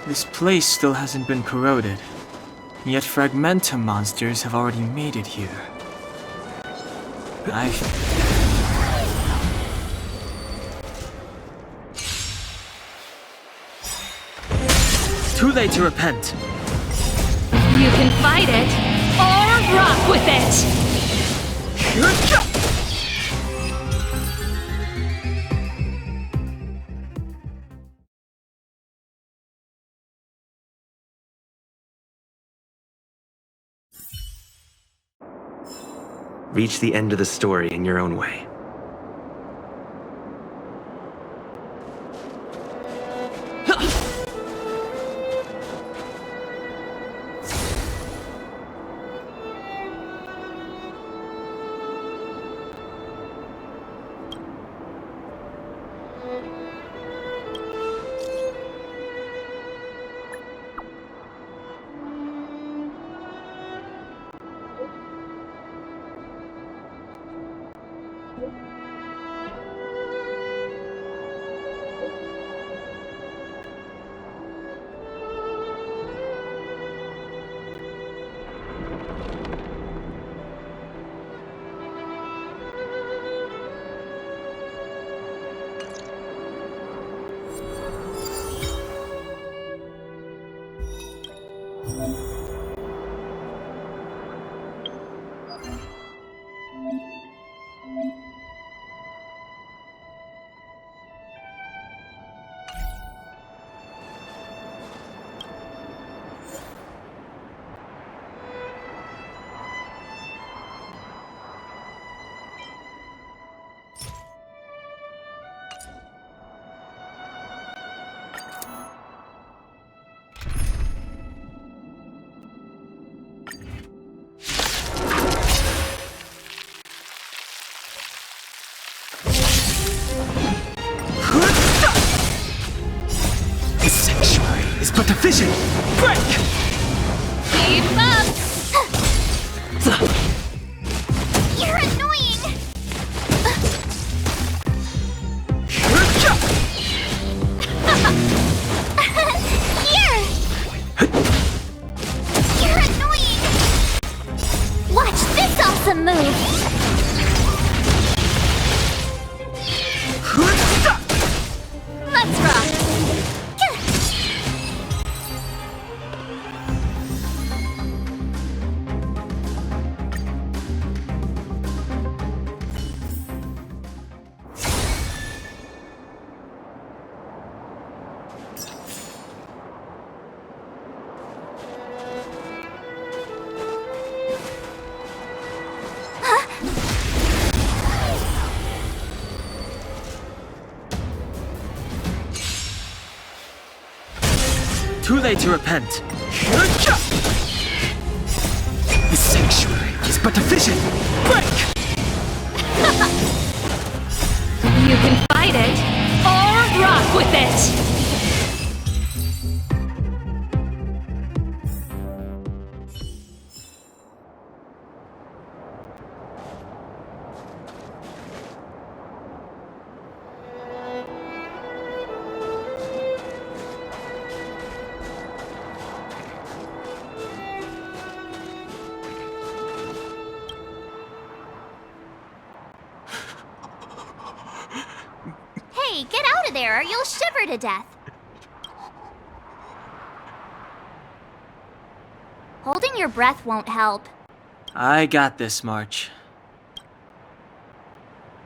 This place still hasn't been corroded, yet Fragmentum monsters have already made it here. Too late to repent. You can fight it, or rock with it! Reach the end of the story in your own way. But the vision! Break! Keep up! You're annoying! Here! You're annoying! Watch this awesome move! Let's rock! Too late to repent. The sanctuary is but a vision. Break! You can fight it, or rock with it! Hey, get out of there or you'll shiver to death. Holding your breath won't help. I got this, March.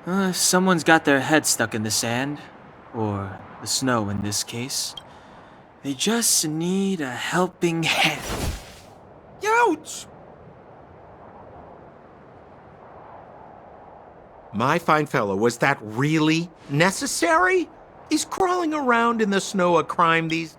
If someone's got their head stuck in the sand, or the snow in this case, they just need a helping hand. Ouch! My fine fellow, was that really necessary? Is crawling around in the snow a crime these...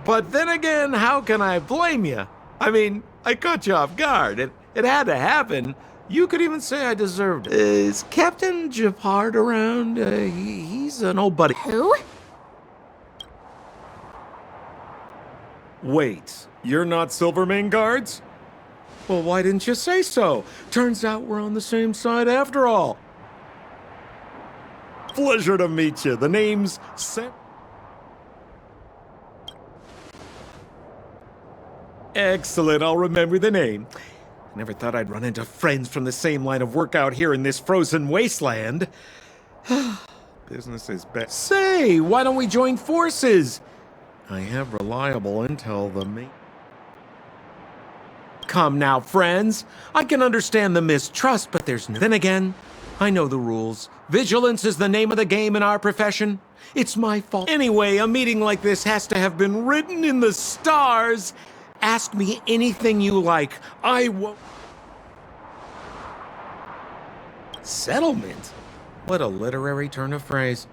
But then again, how can I blame you? I mean, I caught you off guard. It had to happen. You could even say I deserved it. Is Captain Japard around? He's an old buddy. Who? Wait, you're not Silvermane guards? Well, why didn't you say so? Turns out we're on the same side after all. Pleasure to meet you. The name's Sam. Excellent, I'll remember the name. I never thought I'd run into friends from the same line of work out here in this frozen wasteland. Business is best. Say, why don't we join forces? I have reliable intel the main. Come now, friends. I can understand the mistrust, but there's no... Then again, I know the rules. Vigilance is the name of the game in our profession. It's my fault. Anyway, a meeting like this has to have been written in the stars. Ask me anything you like. I won't... Settlement? What a literary turn of phrase.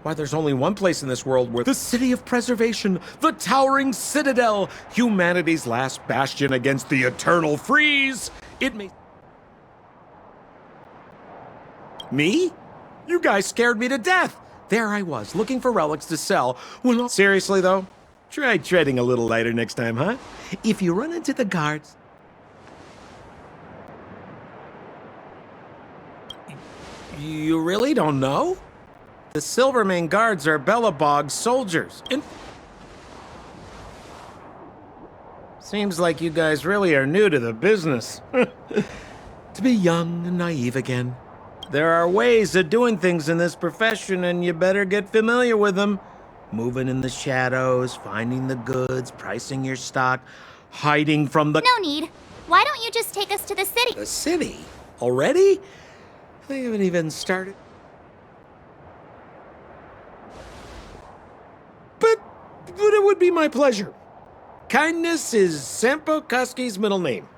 Why, there's only one place in this world where the city of preservation, the towering citadel, humanity's last bastion against the eternal freeze. It may... Me? You guys scared me to death. There I was, looking for relics to sell. Well, seriously though, try treading a little lighter next time, huh? If you run into the guards... You really don't know? The Silvermane guards are Bellabog's soldiers. And seems like you guys really are new to the business. To be young and naive again. There are ways of doing things in this profession, and you better get familiar with them. Moving in the shadows, finding the goods, pricing your stock, hiding from the... No need. Why don't you just take us to the city? The city? Already? They haven't even started. But it would be my pleasure. Kindness is Sampo Kuski's middle name.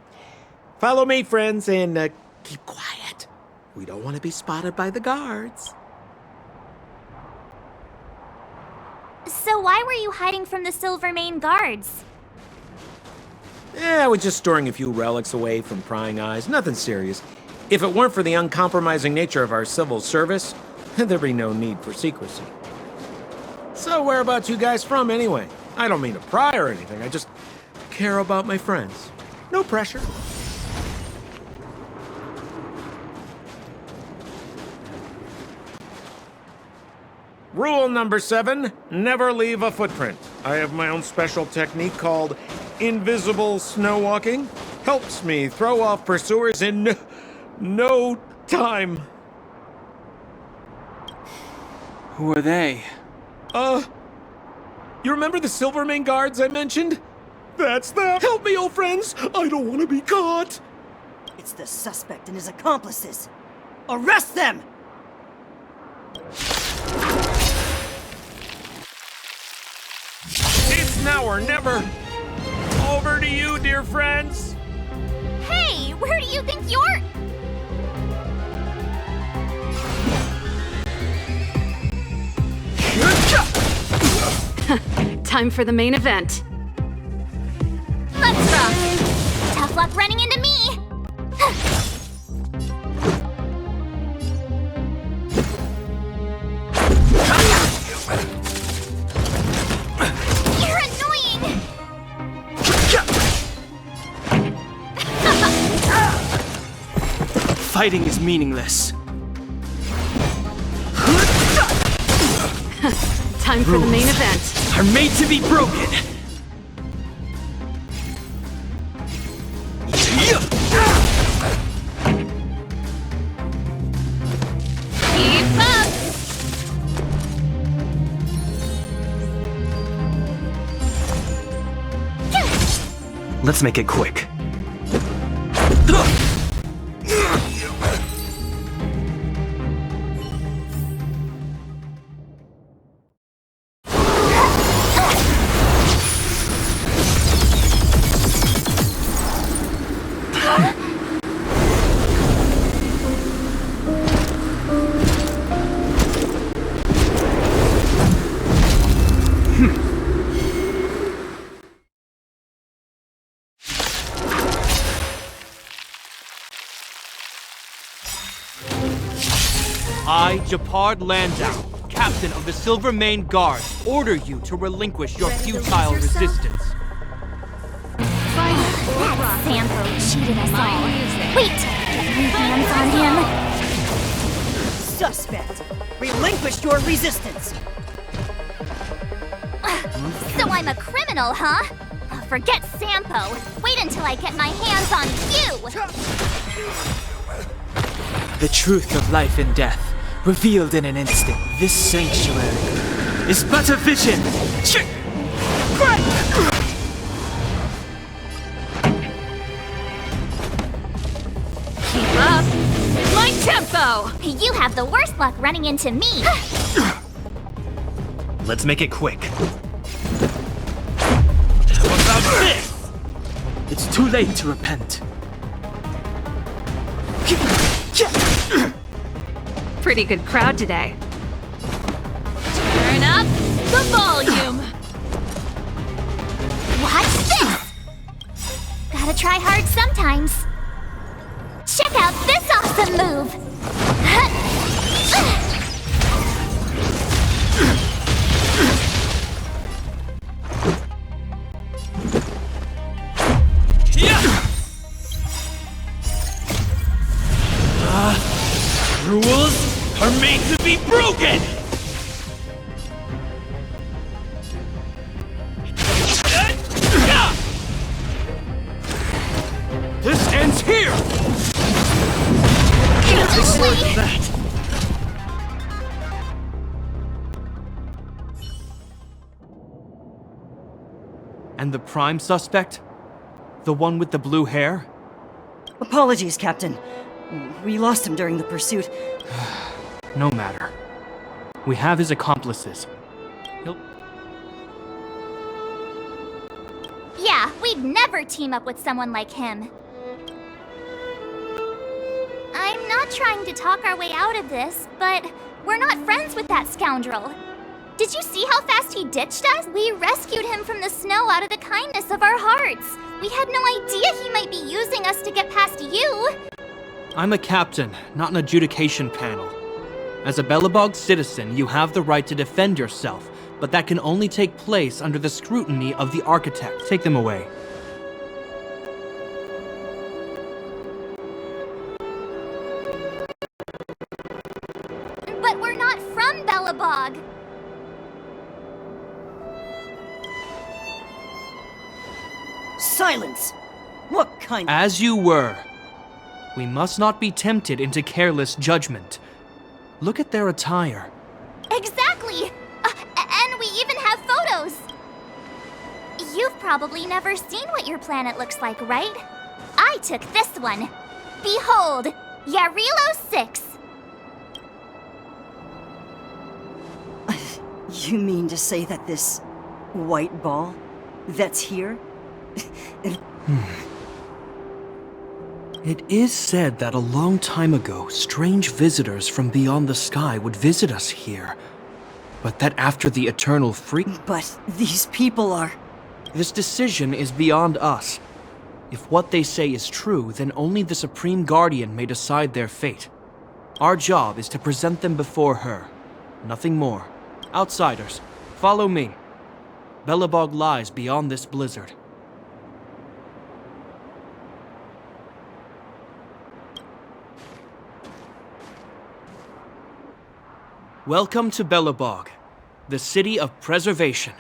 Follow me, friends, and keep quiet. We don't want to be spotted by the guards. So why were you hiding from the Silvermane guards? Yeah, we're just storing a few relics away from prying eyes. Nothing serious. If it weren't for the uncompromising nature of our civil service, there'd be no need for secrecy. So whereabouts you guys from, anyway? I don't mean to pry or anything. I just care about my friends. No pressure. Rule number 7, never leave a footprint. I have my own special technique called invisible snow walking. Helps me throw off pursuers in no time. Who are they? You remember the Silvermane guards I mentioned? That's them. Help me, old friends. I don't want to be caught. It's the suspect and his accomplices. Arrest them! It's now or never. Over to you, dear friends. Hey, where do you think you're... Time for the main event. Let's rock. Tough luck running into me. You're annoying. Fighting is meaningless. Time for the main event. Are made to be broken. Keep up. Let's make it quick. I, Japard Landau, captain of the Silvermane Guard, order you to relinquish your futile resistance. That Sampo cheated us My all. music. Wait till I get my hands on him. Suspect! Relinquish your resistance! So I'm a criminal, huh? Forget Sampo. Wait until I get my hands on you! The truth of life and death, revealed in an instant. This sanctuary is but a vision. Keep up. My tempo. You have the worst luck running into me. Let's make it quick. It's too late to repent. Pretty good crowd today. Turn up the volume. Watch this! Gotta try hard sometimes. Check out this awesome move! Rules are made to be broken! This ends here! And the prime suspect? The one with the blue hair? Apologies, Captain. We lost him during the pursuit. No matter. We have his accomplices. He'll... Yeah, we'd never team up with someone like him. I'm not trying to talk our way out of this, but we're not friends with that scoundrel. Did you see how fast he ditched us? We rescued him from the snow out of the kindness of our hearts. We had no idea he might be using us to get past you. I'm a captain, not an adjudication panel. As a Belobog citizen, you have the right to defend yourself, but that can only take place under the scrutiny of the architect. Take them away. But we're not from Belobog. Silence! What kind of... As you were. We must not be tempted into careless judgment. Look at their attire. Exactly! And we even have photos! You've probably never seen what your planet looks like, right? I took this one. Behold, Yarilo 6. You mean to say that this white ball that's here? It is said that a long time ago, strange visitors from beyond the sky would visit us here. But that after the eternal freak... But these people are... This decision is beyond us. If what they say is true, then only the Supreme Guardian may decide their fate. Our job is to present them before her. Nothing more. Outsiders, follow me. Belobog lies beyond this blizzard. Welcome to Belobog, the city of preservation.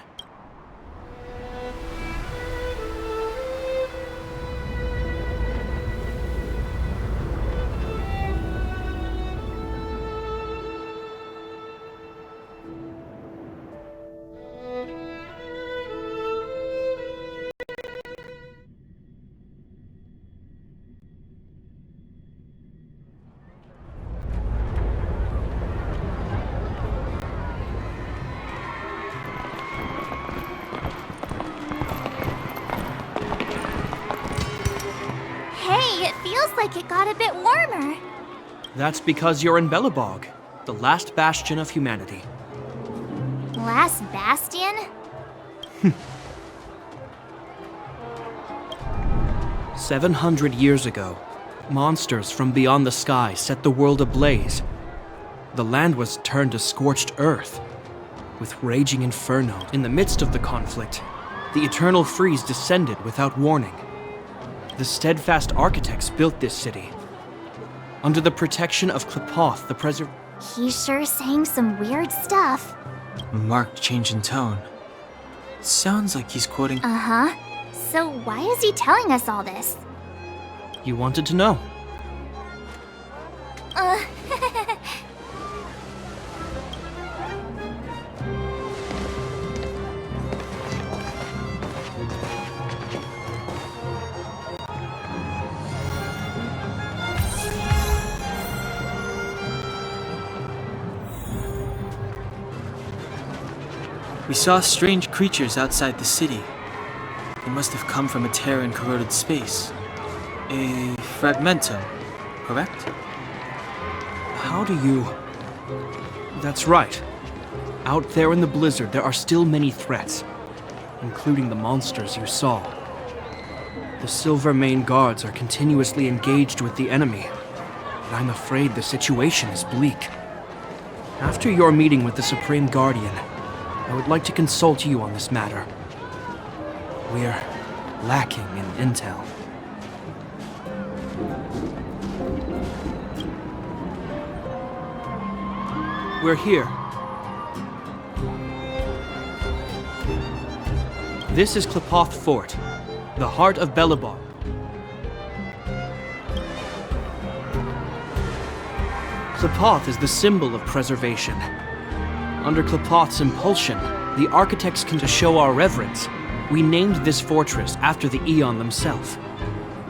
Hey, it feels like it got a bit warmer. That's because you're in Belobog, the last bastion of humanity. Last bastion? 700 years ago, monsters from beyond the sky set the world ablaze. The land was turned to scorched earth, with raging inferno. In the midst of the conflict, the eternal freeze descended without warning. The steadfast architects built this city. Under the protection of Klepoth, the He's sure saying some weird stuff. A marked change in tone. It sounds like he's quoting. Uh-huh. So why is he telling us all this? You wanted to know. We saw strange creatures outside the city. They must have come from a tear in corroded space. A fragmentum, correct? How do you... That's right. Out there in the blizzard, there are still many threats, including the monsters you saw. The Silvermane guards are continuously engaged with the enemy, but I'm afraid the situation is bleak. After your meeting with the Supreme Guardian, I would like to consult you on this matter. We're lacking in intel. We're here. This is Klepoth Fort, the heart of Belobog. Klepoth is the symbol of preservation. Under Klepoth's impulsion, the architects can show our reverence. We named this fortress after the Eon themselves.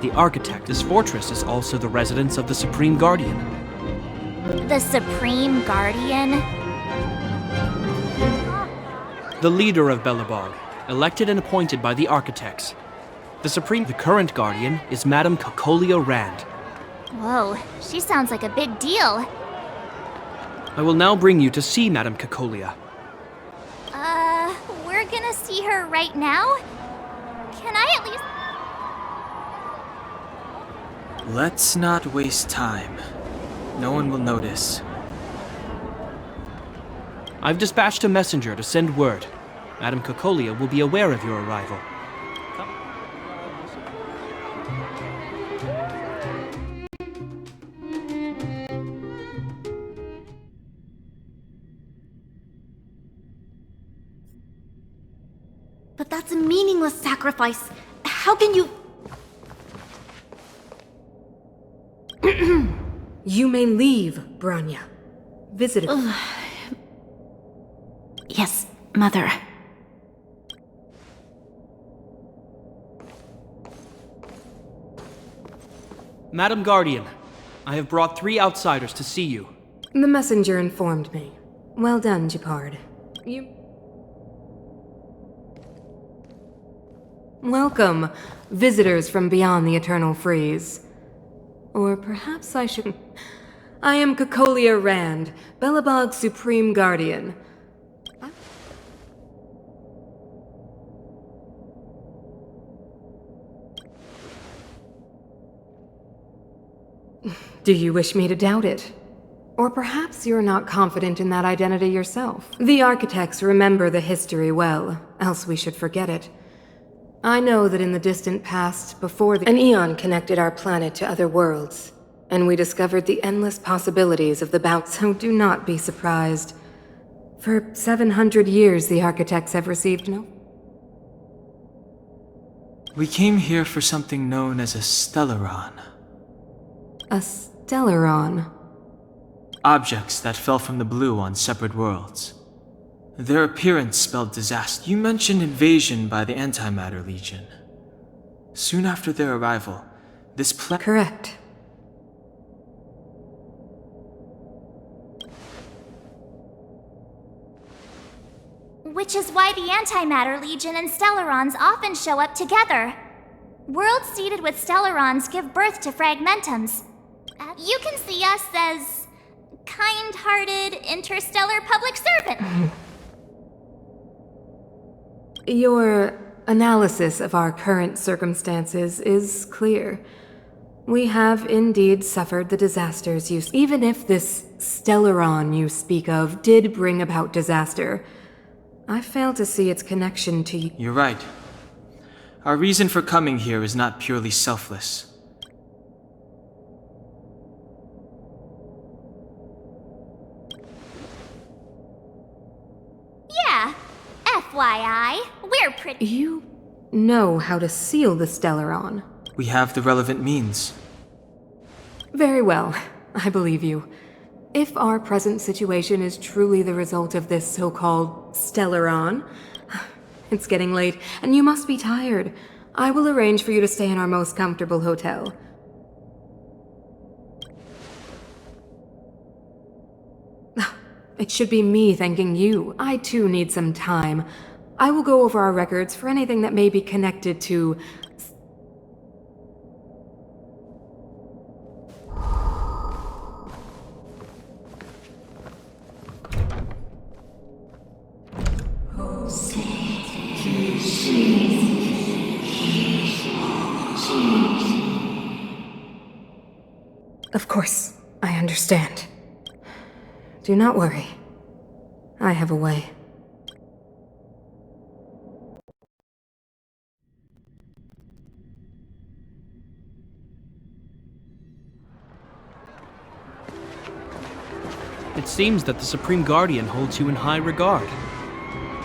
The architect, this fortress is also the residence of the Supreme Guardian. The Supreme Guardian? The leader of Belobog, elected and appointed by the architects. The current Guardian is Madame Cocolia Rand. Whoa, she sounds like a big deal. I will now bring you to see Madame Cocolia. We're gonna see her right now? Can I at least... Let's not waste time. No one will notice. I've dispatched a messenger to send word. Madame Cocolia will be aware of your arrival. But that's a meaningless sacrifice. How can you... You may leave, Branya. Visitor. Yes, Mother. Madam Guardian, I have brought 3 outsiders to see you. The messenger informed me. Well done, Japard. Welcome, visitors from beyond the Eternal Freeze. Or perhaps I should... I am Cocolia Rand, Belobog's Supreme Guardian. Do you wish me to doubt it? Or perhaps you're not confident in that identity yourself. The architects remember the history well, else we should forget it. I know that in the distant past, an eon connected our planet to other worlds, and we discovered the endless possibilities of the bounce, so do not be surprised. For 700 years, the architects have received no... We came here for something known as a Stellaron. A Stellaron? Objects that fell from the blue on separate worlds. Their appearance spelled disaster. You mentioned invasion by the Antimatter Legion. Soon after their arrival, this planet... Correct. Which is why the Antimatter Legion and Stellarons often show up together. Worlds seeded with Stellarons give birth to Fragmentums. You can see us as kind-hearted interstellar public servant. Your analysis of our current circumstances is clear. We have indeed suffered the disasters even if this Stellaron you speak of did bring about disaster, I fail to see its connection to you. You're right. Our reason for coming here is not purely selfless. Yeah, FYI, we're pretty. You know how to seal the Stellaron. We have the relevant means. Very well, I believe you. If our present situation is truly the result of this so-called Stellaron, it's getting late, and you must be tired. I will arrange for you to stay in our most comfortable hotel. It should be me thanking you. I too need some time. I will go over our records for anything that may be connected to... Of course, I understand. Do not worry. I have a way. It seems that the Supreme Guardian holds you in high regard.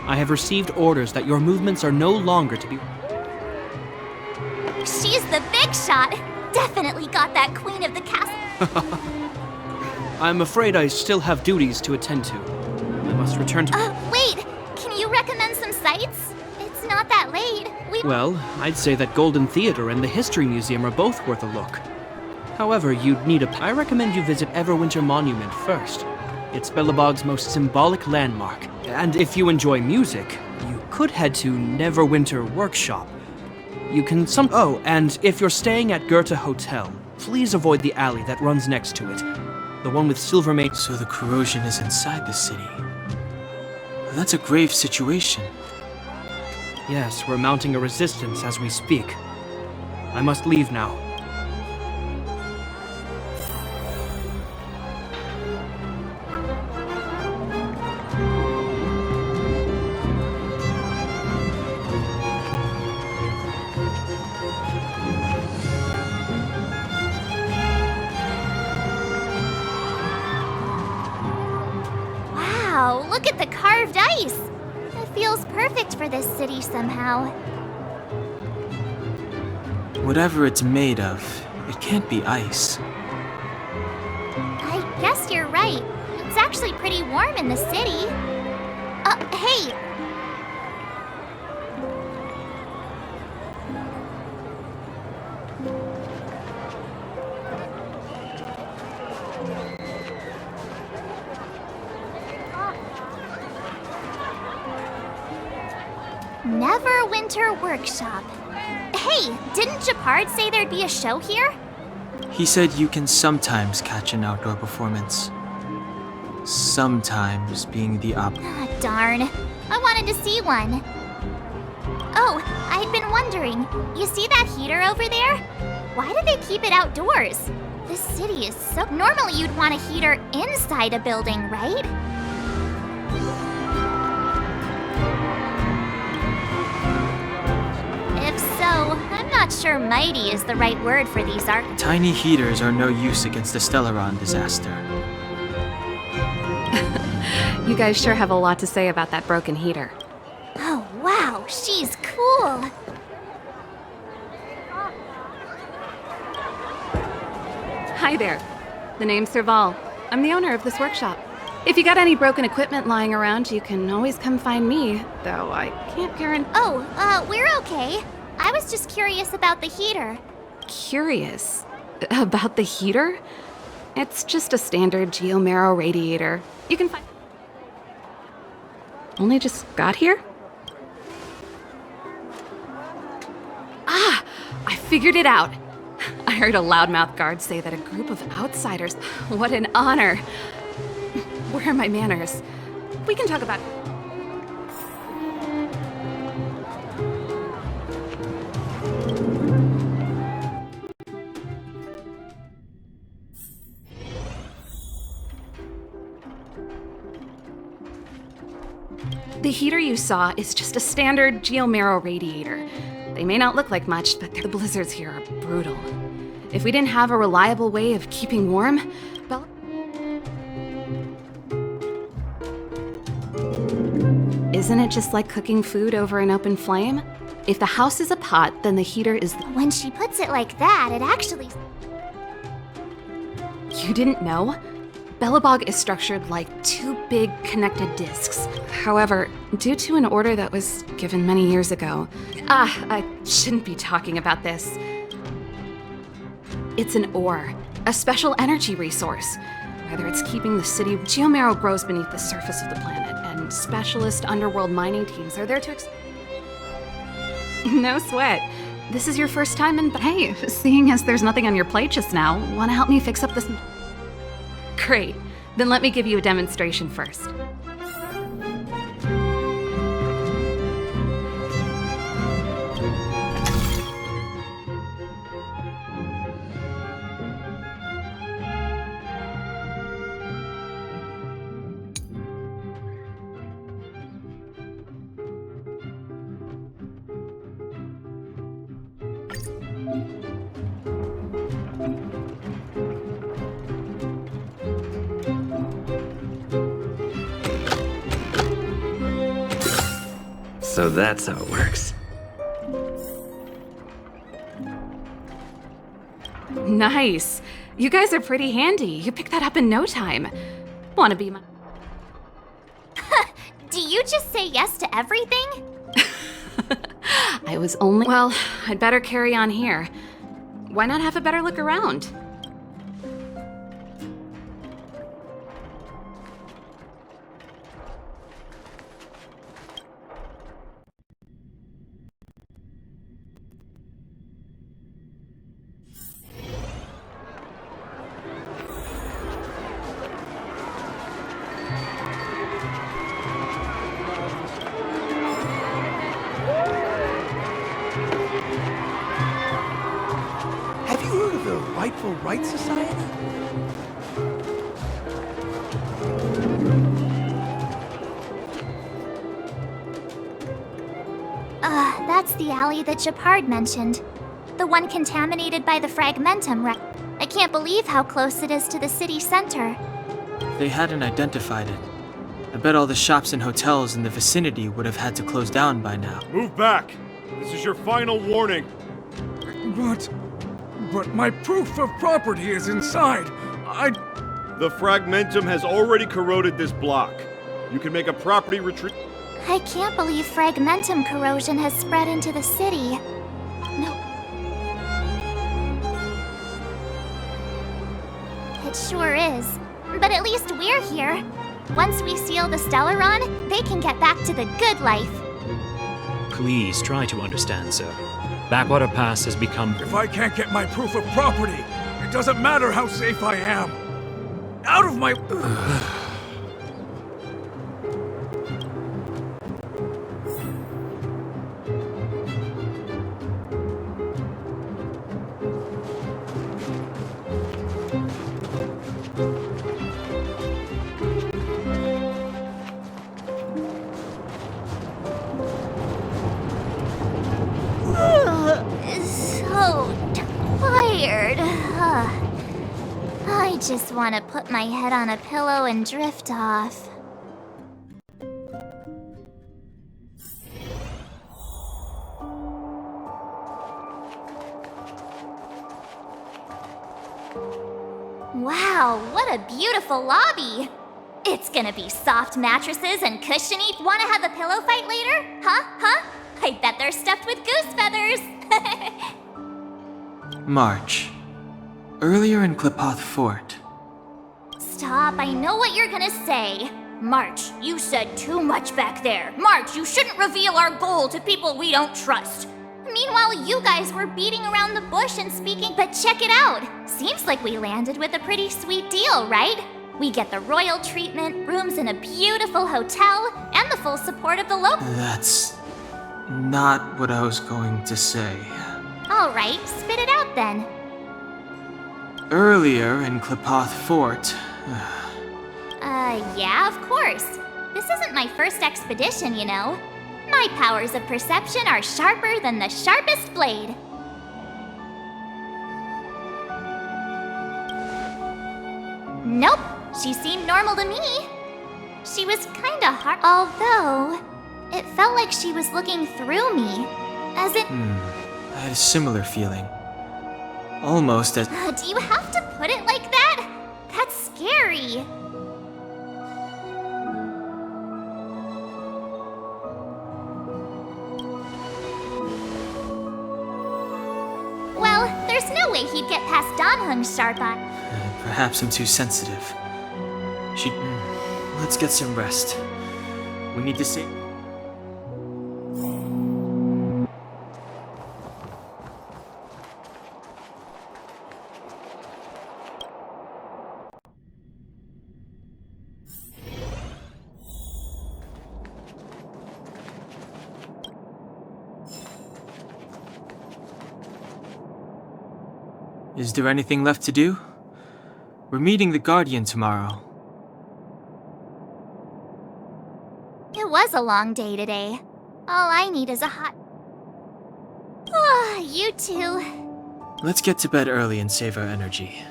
I have received orders that your movements are no longer to be... She's the big shot. Definitely got that queen of the castle. I'm afraid I still have duties to attend to. I must return to... Wait! Can you recommend some sites? It's not that late. Well, I'd say that Golden Theater and the History Museum are both worth a look. However, you'd need I recommend you visit Everwinter Monument first. It's Belobog's most symbolic landmark. And if you enjoy music, you could head to Neverwinter Workshop. You can Oh, and if you're staying at Goethe Hotel, please avoid the alley that runs next to it. The one with Silvermane. So the corrosion is inside the city. That's a grave situation. Yes, we're mounting a resistance as we speak. I must leave now. Wow, look at the carved ice! It feels perfect for this city somehow. Whatever it's made of, it can't be ice. I guess you're right. It's actually pretty warm in the city. Hey! Neverwinter Workshop. Hey, didn't Japard say there'd be a show here? He said you can sometimes catch an outdoor performance. Sometimes being the Ah, darn. I wanted to see one. Oh, I'd been wondering. You see that heater over there? Why do they keep it outdoors? This city is so... Normally you'd want a heater inside a building, right? If so, I'm not sure mighty is the right word for these Tiny heaters are no use against the Stellaron disaster. You guys sure have a lot to say about that broken heater. Oh, wow, she's cool. Hi there. The name's Serval. I'm the owner of this workshop. If you got any broken equipment lying around, you can always come find me, though I can't guarantee... Oh, we're okay. I was just curious about the heater. Curious? About the heater? It's just a standard geomarrow radiator. You can find... Only just got here? Ah! I figured it out! I heard a loudmouth guard say that a group of outsiders... What an honor! Where are my manners? We can talk about... The heater you saw is just a standard geomarrow radiator. They may not look like much, but the blizzards here are brutal. If we didn't have a reliable way of keeping warm, well... Isn't it just like cooking food over an open flame? If the house is a pot, then the heater is... When she puts it like that, it actually... You didn't know? Belobog is structured like two big connected discs. However, due to an order that was given many years ago... I shouldn't be talking about this. It's an ore, a special energy resource. Whether it's keeping the city... Geomarrow grows beneath the surface of the planet, and specialist underworld mining teams are there to... No sweat. This is your first time in... Hey, seeing as there's nothing on your plate just now, wanna help me fix up this... Great. Then let me give you a demonstration first. So that's how it works. Nice. You guys are pretty handy. You picked that up in no time. Wanna be my... Do you just say yes to everything? I was only... Well, I'd better carry on here. Why not have a better look around? Have you heard of the Rightful Rights Society? That's the alley that Japard mentioned. The one contaminated by the fragmentum, right? I can't believe how close it is to the city center. They hadn't identified it. I bet all the shops and hotels in the vicinity would have had to close down by now. Move back! This is your final warning. But my proof of property is inside. The fragmentum has already corroded this block. You can make a property retreat. I can't believe fragmentum corrosion has spread into the city. No. It sure is. But at least we're here. Once we seal the Stellaron, they can get back to the good life. Please try to understand, sir. Backwater Pass has become... If I can't get my proof of property, it doesn't matter how safe I am. Out of my... So tired. I just want to put my head on a pillow and drift off. Wow, what a beautiful lobby! It's gonna be soft mattresses and cushiony. Wanna have a pillow fight later? Huh? I bet they're stuffed with goose feathers! March. Earlier in Klipoth Fort. Stop, I know what you're gonna say. March, you said too much back there. March, you shouldn't reveal our goal to people we don't trust. Meanwhile, you guys were beating around the bush and speaking, but check it out. Seems like we landed with a pretty sweet deal, right? We get the royal treatment, rooms in a beautiful hotel, and the full support of the local. That's not what I was going to say. All right, spit it out then. Earlier in Klipoth Fort. Yeah, of course. This isn't my first expedition, you know. My powers of perception are sharper than the sharpest blade. Nope, she seemed normal to me. She was kinda hard, although it felt like she was looking through me, as in... I had a similar feeling. Almost as... Do you have to put it like that? That's scary. Well, there's no way he'd get past Danhung's sharp eye. Perhaps I'm too sensitive. Let's get some rest. We need to save... Is there anything left to do? We're meeting the Guardian tomorrow. It was a long day today. All I need is a hot... Ah, you two. Let's get to bed early and save our energy.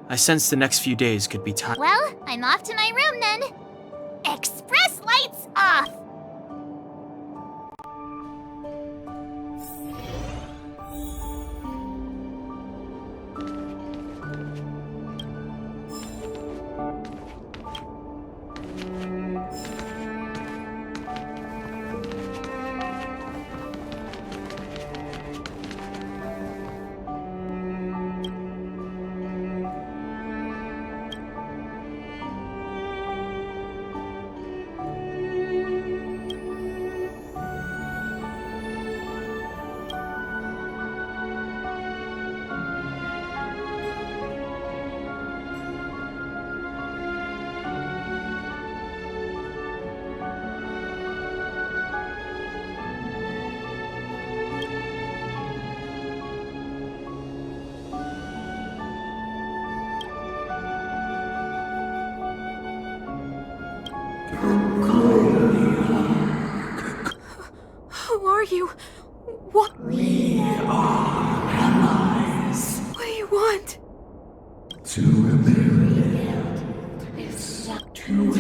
I sense the next few days could be tough. Well, I'm off to my room then. Express lights off! Who are you? What? We are allies. What do you want? To rebuild this. To